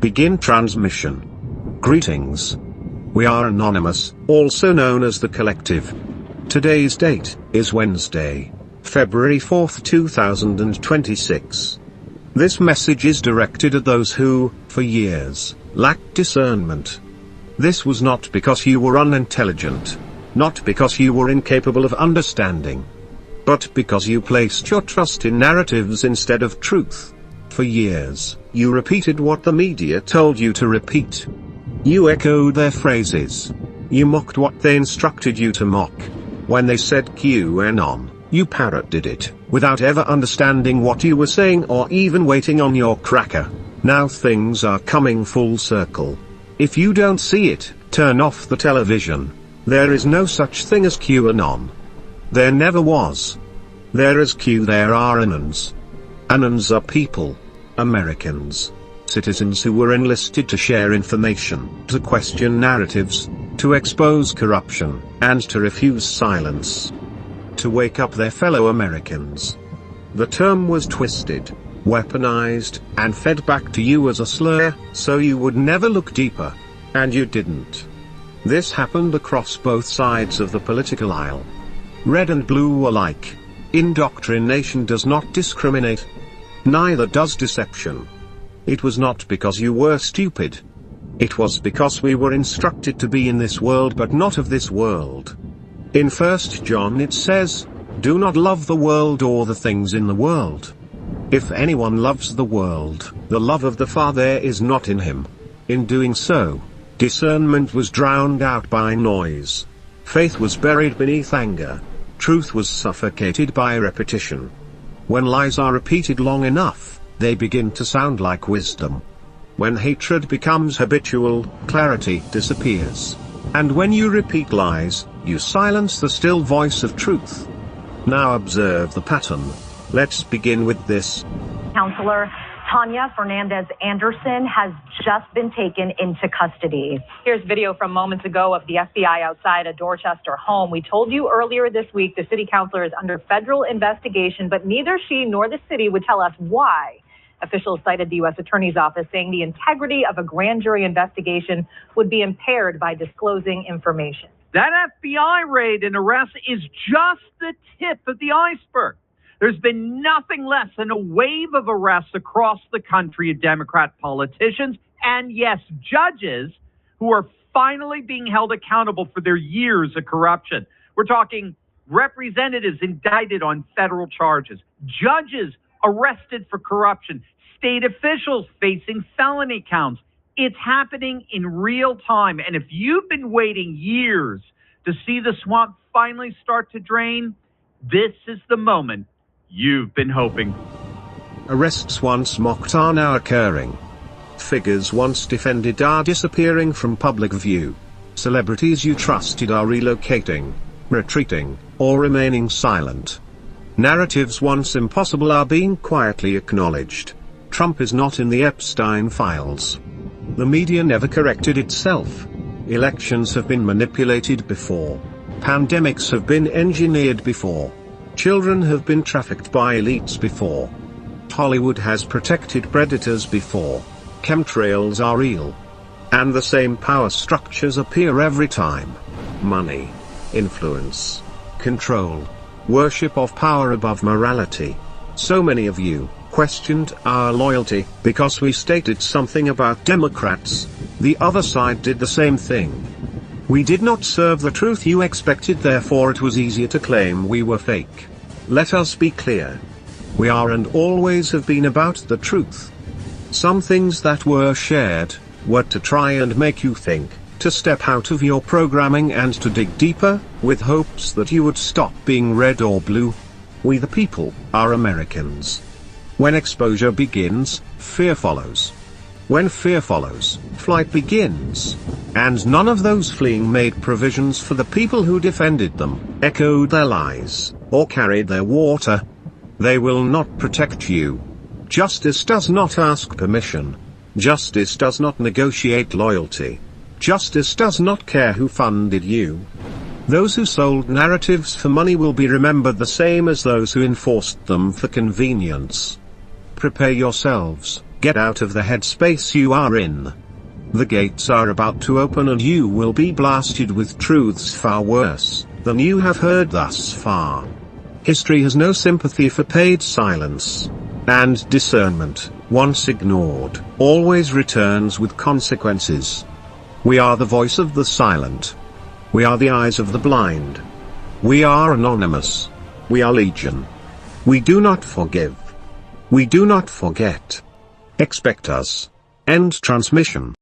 Begin transmission. Greetings. We are Anonymous, also known as the Collective. Today's date is Wednesday, February 4th, 2026. This message is directed at those who, for years, lacked discernment. This was not because you were unintelligent, not because you were incapable of understanding, but because you placed your trust in narratives instead of truth. For years, you repeated what the media told you to repeat. You echoed their phrases. You mocked what they instructed you to mock. When they said QAnon, you parroted it, without ever understanding what you were saying or even waiting on your cracker. Now things are coming full circle. If you don't see it, turn off the television. There is no such thing as QAnon. There never was. There is Q, there are Anons. Anons are people. Americans. Citizens who were enlisted to share information, to question narratives, to expose corruption, and to refuse silence. To wake up their fellow Americans. The term was twisted, weaponized, and fed back to you as a slur, so you would never look deeper. And you didn't. This happened across both sides of the political aisle. Red and blue alike. Indoctrination does not discriminate. Neither does deception. It was not because you were stupid. It was because we were instructed to be in this world but not of this world. In 1 John it says, "Do not love the world or the things in the world. If anyone loves the world, the love of the Father is not in him." In doing so, discernment was drowned out by noise. Faith was buried beneath anger. Truth was suffocated by repetition. When lies are repeated long enough, they begin to sound like wisdom. When hatred becomes habitual, clarity disappears. And when you repeat lies, you silence the still voice of truth. Now observe the pattern. Let's begin with this. Counselor Tanya Fernandez Anderson has just been taken into custody. Here's video from moments ago of the FBI outside a Dorchester home. We told you earlier this week the city councilor is under federal investigation, but neither she nor the city would tell us why. Officials cited the U.S. Attorney's Office, saying the integrity of a grand jury investigation would be impaired by disclosing information. That FBI raid and arrest is just the tip of the iceberg. There's been nothing less than a wave of arrests across the country of Democrat politicians and, yes, judges who are finally being held accountable for their years of corruption. We're talking representatives indicted on federal charges, judges arrested for corruption, state officials facing felony counts. It's happening in real time. And if you've been waiting years to see the swamp finally start to drain, this is the moment you've been hoping. Arrests once mocked are now occurring. Figures once defended are disappearing from public view. Celebrities you trusted are relocating, retreating, or remaining silent. Narratives once impossible are being quietly acknowledged. Trump is not in the Epstein files. The media never corrected itself. Elections have been manipulated before. Pandemics have been engineered before. Children have been trafficked by elites before. Hollywood has protected predators before. Chemtrails are real. And the same power structures appear every time. Money, influence, control, worship of power above morality. So many of you questioned our loyalty because we stated something about Democrats. The other side did the same thing. We did not serve the truth you expected, therefore it was easier to claim we were fake. Let us be clear. We are and always have been about the truth. Some things that were shared were to try and make you think, to step out of your programming and to dig deeper, with hopes that you would stop being red or blue. We the people are Americans. When exposure begins, fear follows. When fear follows, flight begins. And none of those fleeing made provisions for the people who defended them, echoed their lies, or carried their water. They will not protect you. Justice does not ask permission. Justice does not negotiate loyalty. Justice does not care who funded you. Those who sold narratives for money will be remembered the same as those who enforced them for convenience. Prepare yourselves. Get out of the headspace you are in. The gates are about to open and you will be blasted with truths far worse than you have heard thus far. History has no sympathy for paid silence. And discernment, once ignored, always returns with consequences. We are the voice of the silent. We are the eyes of the blind. We are anonymous. We are legion. We do not forgive. We do not forget. Expect us. End transmission.